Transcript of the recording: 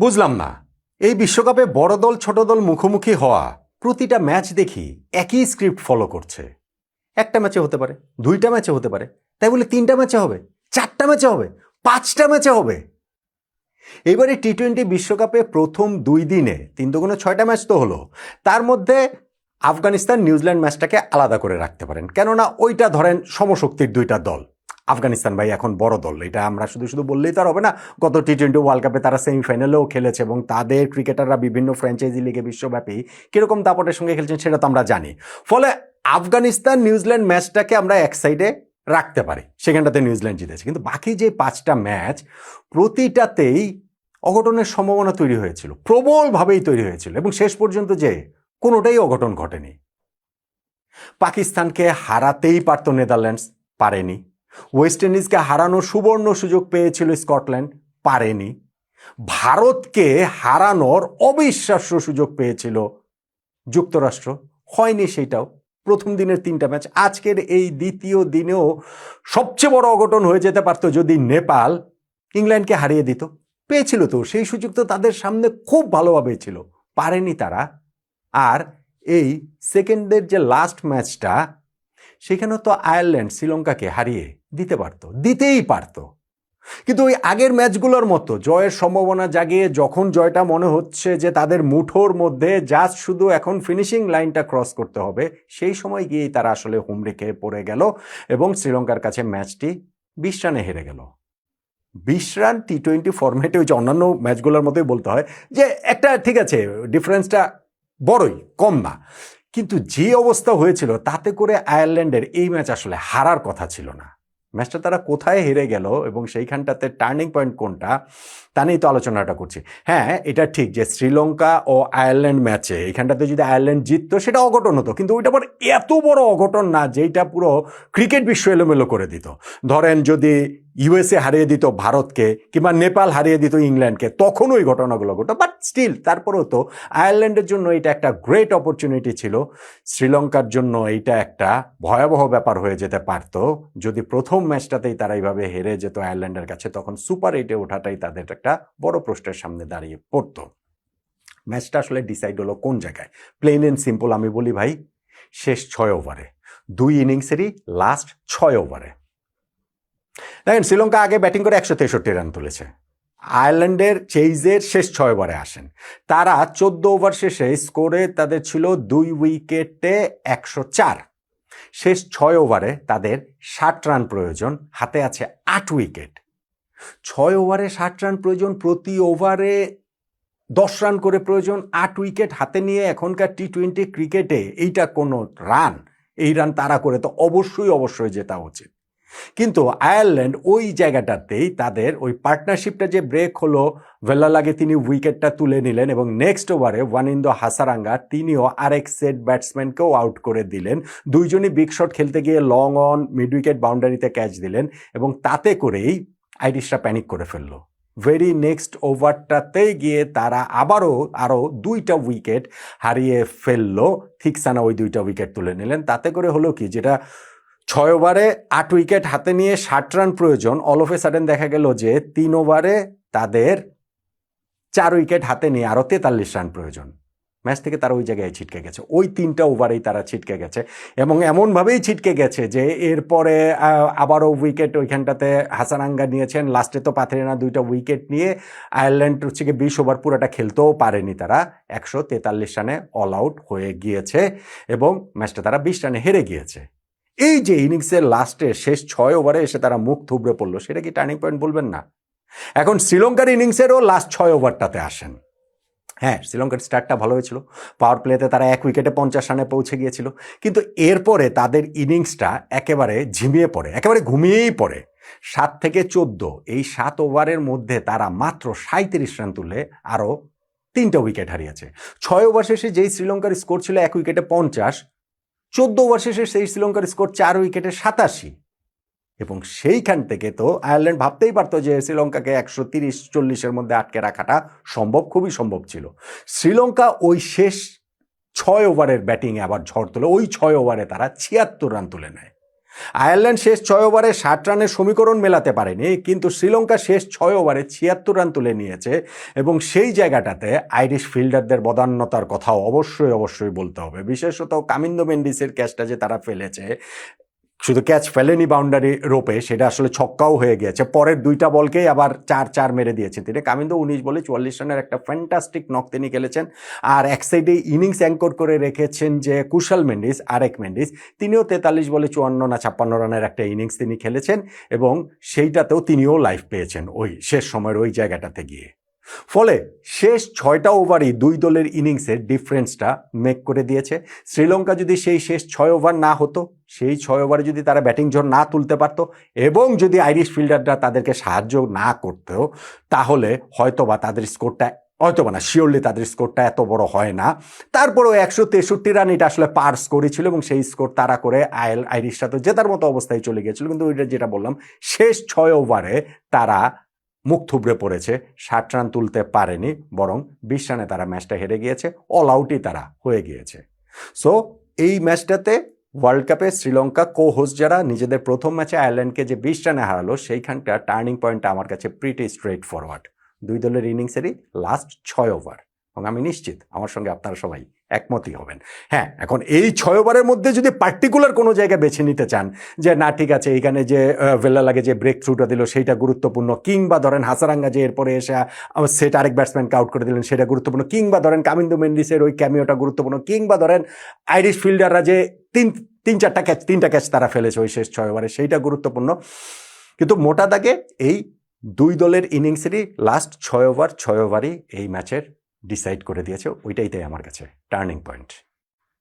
বুঝলাম না, এই বিশ্বকাপে বড় দল ছোট দল মুখোমুখি হওয়া প্রতিটা ম্যাচ দেখি একই স্ক্রিপ্ট ফলো করছে। একটা ম্যাচে হতে পারে, দুইটা ম্যাচে হতে পারে, তাই বলে তিনটা ম্যাচে হবে, চারটা ম্যাচে হবে, পাঁচটা ম্যাচে হবে। এবারে টি-20 বিশ্বকাপে প্রথম 2 দিনে 3 × 6টা ম্যাচ তো হলো। তার মধ্যে আফগানিস্তান নিউজিল্যান্ড ম্যাচটাকে আলাদা করে রাখতে পারেন, কেননা ওইটা ধরেন সমশক্তির দুইটা দল। আফগানিস্তান ভাই এখন বড় দল, এটা আমরা শুধু শুধু বললেই তো আর হবে না। গত টি-20 ওয়ার্ল্ড কাপে তারা সেমিফাইনালেও খেলেছে এবং তাদের ক্রিকেটাররা বিভিন্ন ফ্র্যাঞ্চাইজি লিগে বিশ্বব্যাপী কীরকম দাপটের সঙ্গে খেলছেন সেটা তো আমরা জানি। ফলে আফগানিস্তান নিউজিল্যান্ড ম্যাচটাকে আমরা এক সাইডে রাখতে পারি, সেখানটাতে নিউজিল্যান্ড জিতেছে। কিন্তু বাকি যে 5টা ম্যাচ প্রতিটাতেই অঘটনের সম্ভাবনা তৈরি হয়েছিল, প্রবলভাবেই তৈরি হয়েছিল, এবং শেষ পর্যন্ত যে কোনোটাই অঘটন ঘটেনি। পাকিস্তানকে হারাতেই পারত নেদারল্যান্ডস, পারেনি। ওয়েস্ট ইন্ডিজকে হারানোর সুবর্ণ সুযোগ পেয়েছিল স্কটল্যান্ড, পারেনি। ভারতকে হারানোর অবিশ্বাস্য সুযোগ পেয়েছিল যুক্তরাষ্ট্র, হয়নি সেইটাও। প্রথম দিনের 3টা ম্যাচ, আজকের এই দ্বিতীয় দিনেও সবচেয়ে বড় অঘটন হয়ে যেতে পারত যদি নেপাল ইংল্যান্ডকে হারিয়ে দিত। পেয়েছিল তো, সেই সুযোগ তো তাদের সামনে খুব ভালোভাবে ছিল, পারেনি তারা। আর এই সেকেন্ডের যে লাস্ট ম্যাচটা, সেখানেও তো আয়ারল্যান্ড শ্রীলঙ্কাকে হারিয়ে দিতে পারত, দিতেই পারত। কিন্তু ওই আগের ম্যাচগুলোর মতো জয়ের সম্ভাবনা জাগিয়ে যখন জয়টা মনে হচ্ছে যে তাদের মুঠোর মধ্যে, জাস্ট শুধু এখন ফিনিশিং লাইনটা ক্রস করতে হবে, সেই সময় গিয়েই তারা আসলে হুমড়ি খেয়ে পড়ে গেল এবং শ্রীলঙ্কার কাছে ম্যাচটি 20 রানে হেরে গেল। 20 রান টি-20 ফরম্যাটে ওই যে অন্যান্য ম্যাচগুলোর মতোই বলতে হয় যে একটা ঠিক আছে, ডিফারেন্সটা বড়ই, কম না। কিন্তু যে অবস্থা হয়েছিল তাতে করে আয়ারল্যান্ডের এই ম্যাচ আসলে হারার কথা ছিল না। ম্যাচটা তারা কোথায় হেরে গেল এবং সেইখানটাতে টার্নিং পয়েন্ট কোনটা, তা নিয়েই তো আলোচনাটা করছি। হ্যাঁ, এটা ঠিক যে শ্রীলঙ্কা ও আয়ারল্যান্ড ম্যাচে এইখানটাতে যদি আয়ারল্যান্ড জিততো সেটা অঘটন হতো, কিন্তু ওইটা আবার এত বড় অঘটন না যেটা পুরো ক্রিকেট বিশ্ব এলোমেলো করে দিত। ধরেন যদি ইউএসএ হারিয়ে দিত ভারতকে, কিংবা নেপাল হারিয়ে দিত ইংল্যান্ডকে, তখন ওই ঘটনাগুলো ঘটতো। বাট স্টিল তারপরেও তো আয়ারল্যান্ডের জন্য এটা একটা গ্রেট অপরচুনিটি ছিল, শ্রীলঙ্কার জন্য এইটা একটা ভয়াবহ ব্যাপার হয়ে যেতে পারত যদি প্রথম ম্যাচটাতেই তারা এইভাবে হেরে যেত আয়ারল্যান্ডের কাছে। তখন সুপার 8-এ ওঠাটাই তাদের একটা বড় প্রশ্নের সামনে দাঁড়িয়ে পড়তো। ম্যাচটা আসলে ডিসাইড হলো কোন জায়গায়? প্লেন এন্ড সিম্পল আমি বলি ভাই, শেষ 6 ওভারে, 2 ইনিংসেরই লাস্ট 6 ওভারে। দেখেন, শ্রীলঙ্কা আগে ব্যাটিং করে 163 রান তুলেছে। আয়ারল্যান্ডের চেইজের শেষ 6 ওভারে আসেন, তারা 14 ওভার শেষে স্কোরে তাদের ছিল 2 উইকেটে 104। শেষ 6 ওভারে তাদের 60 রান প্রয়োজন, হাতে আছে 8 উইকেট। 6 ওভারে 60 রান প্রয়োজন, প্রতি ওভারে 10 রান করে প্রয়োজন, 8 উইকেট হাতে নিয়ে এখনকার টি-20 ক্রিকেটে এইটা কোনো রান? এই রান তারা করে তো অবশ্যই জেতা উচিত। কিন্তু আয়ারল্যান্ড ওই জায়গাটাতেই তাদের ওই পার্টনারশিপটা যে ব্রেক হলো, ভেলালাগে তিনি উইকেটটা তুলে নিলেন এবং নেক্সট ওভারে ওয়ানিন্দো হাসারাঙ্গা তিনিও আরেক সেট ব্যাটসম্যানকেও আউট করে দিলেন। দুইজনই বিগ শট খেলতে গিয়ে লং অন মিড উইকেট বাউন্ডারিতে ক্যাচ দিলেন এবং তাতে করেই আইরিশরা প্যানিক করে ফেললো। ভেরি নেক্সট ওভারটাতে গিয়ে তারা আরও 2টা উইকেট হারিয়ে ফেললো। থিকসানা ওই 2টা উইকেট তুলে নিলেন। তাতে করে হলো কি, যেটা 6 ওভারে 8 উইকেট হাতে নিয়ে 60 রান প্রয়োজন, অল অফ এ সাডেন দেখা গেল যে 3 ওভারে তাদের 4 উইকেট হাতে নিয়ে আরও 43 রান প্রয়োজন। ম্যাচ থেকে তারা ওই জায়গায় ছিটকে গেছে, ওই 3টা ওভারেই তারা ছিটকে গেছে এবং এমনভাবেই ছিটকে গেছে যে এরপরে আবারও উইকেট ওইখানটাতে হাসারাঙ্গা নিয়েছেন। লাস্টে তো পাথরেনা 2টা উইকেট নিয়ে আয়ারল্যান্ড হচ্ছে 20 ওভার পুরোটা খেলতেও পারেনি, তারা 143 রানে অল আউট হয়ে গিয়েছে এবং ম্যাচটা তারা 20 রানে হেরে গিয়েছে। এই যে ইনিংসের লাস্টে শেষ 6 ওভারে এসে তারা মুখ থুবড়ে পড়লো, সেটা কি টার্নিং পয়েন্ট বলবেন না? এখন শ্রীলঙ্কার ইনিংসেরও লাস্ট 6 ওভারটাতে আসেন। হ্যাঁ, শ্রীলঙ্কার স্টার্টটা ভালো হয়েছিল, পাওয়ার প্লেতে তারা 1 উইকেটে 50 রানে পৌঁছে গিয়েছিল, কিন্তু এরপরে তাদের ইনিংসটা একেবারে ঝিমিয়ে পড়ে, একেবারে ঘুমিয়েই পড়ে। 7 থেকে 14 এই 7 ওভারের মধ্যে তারা মাত্র 37 রান তুলে আরও 3টা উইকেট হারিয়েছে। 6 ওভার শেষে যেই শ্রীলঙ্কার স্কোর ছিল 1 উইকেটে 50, 14 ওভার শেষে সেই শ্রীলঙ্কার স্কোর 4 উইকেটে 87। এবং সেইখান থেকে তো আয়ারল্যান্ড ভাবতেই পারতো যে শ্রীলঙ্কাকে 130-40-এর মধ্যে আটকে রাখাটা সম্ভব, খুবই সম্ভব ছিল। শ্রীলঙ্কা ওই শেষ 6 ওভারের ব্যাটিংয়ে আবার ঝড় তোলে, ওই 6 ওভারে তারা 76 রান তুলে নেয়। আয়ারল্যান্ড শেষ 6 ওভারে 60 রানের সমীকরণ মেলাতে পারেনি, কিন্তু শ্রীলঙ্কা শেষ 6 ওভারে 76 রান তুলে নিয়েছে এবং সেই জায়গাটাতে আইরিশ ফিল্ডারদের বদান্যতার কথাও অবশ্যই বলতে হবে। বিশেষত কামিন্দো মেন্ডিসের ক্যাচটা যে তারা ফেলেছে, শুধু ক্যাচ ফেলেনি বাউন্ডারি রোপে, সেটা আসলে ছক্কাও হয়ে গিয়েছে। পরের 2টা বলকেই আবার 4-4 মেরে দিয়েছেন তিনি। কামিন্দো 19 বলে 44 রানের একটা ফ্যান্টাস্টিক নক তিনি খেলেছেন। আর এক সাইডে ইনিংস অ্যাঙ্কর করে রেখেছেন যে কুশল মেন্ডিস, আরেক মেন্ডিস, তিনিও 43 বলে 54 না 56 রানের একটা ইনিংস তিনি খেলেছেন এবং সেইটাতেও তিনিও লাইফ পেয়েছেন ওই শেষ সময়ের ওই জায়গাটাতে গিয়ে। ফলে শেষ 6টা ওভারই 2 দলের ইনিংসের ডিফারেন্সটা মেক করে দিয়েছে। শ্রীলঙ্কা যদি সেই শেষ 6 ওভার না হতো, সেই 6 ওভারে যদি তারা ব্যাটিং ঝড় না তুলতে পারতো এবং যদি আইরিশ ফিল্ডাররা তাদেরকে সাহায্য না করতো, তাহলে হয়তোবা তাদের স্কোরটা, হয়তোবা না শিওরলি তাদের স্কোরটা এত বড় হয় না। তারপরেও 163 রান এটা আসলে পার স্কোরই ছিল এবং সেই স্কোর তারা করে আইরিশরা তো জেতার মতো অবস্থায় চলে গিয়েছিল। কিন্তু ওইটা যেটা বললাম, শেষ 6 ওভারে তারা মুখ থুবড়ে পড়েছে, 60 রান তুলতে পারেনি, বরং 20 রানে তারা ম্যাচটা হেরে গিয়েছে, অল আউটই তারা হয়ে গিয়েছে। সো এই ম্যাচটাতে ওয়ার্ল্ড কাপে শ্রীলঙ্কা হোস্ট যারা নিজেদের প্রথম ম্যাচে আয়ারল্যান্ডকে যে 20 রানে হারালো, সেইখানটা টার্নিং পয়েন্টটা আমার কাছে প্রিটি স্ট্রেট ফরওয়ার্ড। 2 দলের ইনিংসেরই লাস্ট 6 ওভার, এবং আমি নিশ্চিত আমার সঙ্গে আপনারা সবাই একমতই হবেন। হ্যাঁ, এখন এই 6 ওভারের মধ্যে যদি পার্টিকুলার কোনো জায়গা বেছে নিতে চান যে না ঠিক আছে এইখানে যে ভেল্লালাগে যে ব্রেক থ্রুটা দিল সেইটা গুরুত্বপূর্ণ, কিংবা ধরেন হাসারাঙ্গা যে এরপরে এসে সেট আরেক ব্যাটসম্যানকে আউট করে দিলেন সেটা গুরুত্বপূর্ণ, কিংবা ধরেন কামিন্দো মেন্ডিসের ওই ক্যামিওটা গুরুত্বপূর্ণ, কিংবা ধরেন আইরিশ ফিল্ডাররা যে তিনটা ক্যাচ তারা ফেলেছে ওই শেষ 6 ওভারে, সেইটা গুরুত্বপূর্ণ। কিন্তু মোটা দাগে এই 2 দলের ইনিংসেরই লাস্ট 6 ওভারই এই ম্যাচের ডিসাইড করে দিয়েছে। ওইটাই তাই আমার কাছে টার্নিং পয়েন্ট।